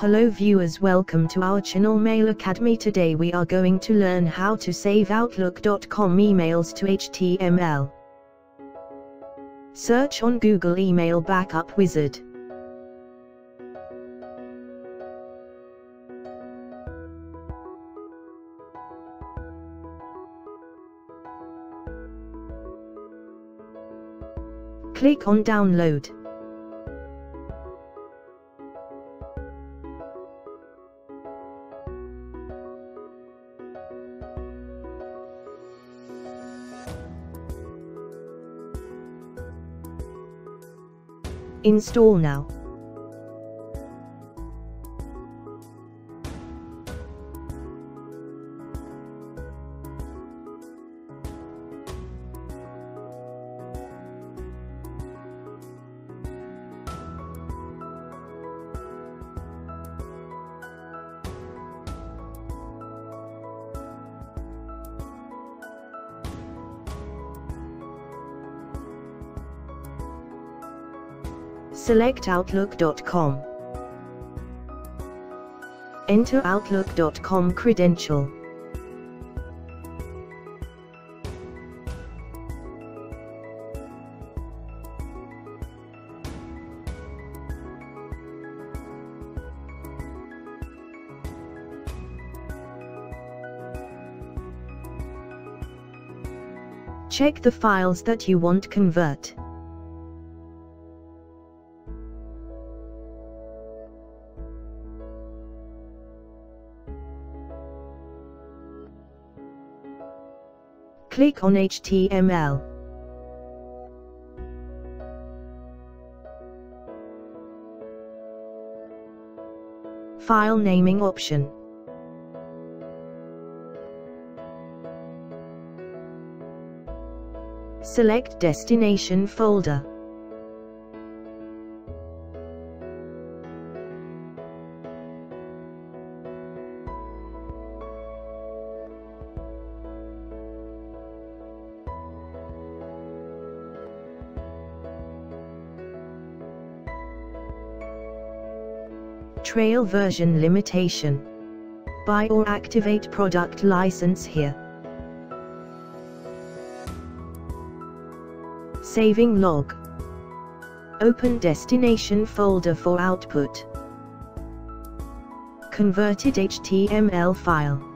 Hello viewers, welcome to our channel Mail Academy. Today we are going to learn how to save Outlook.com emails to HTML. Search on Google Email Backup Wizard. Click on Download. Install now. Select Outlook.com. Enter Outlook.com credential. Check the files that you want to convert. Click on HTML. File naming option. Select destination folder. Trail version limitation. Buy or activate product license here. Saving log. Open destination folder for output. Converted HTML file.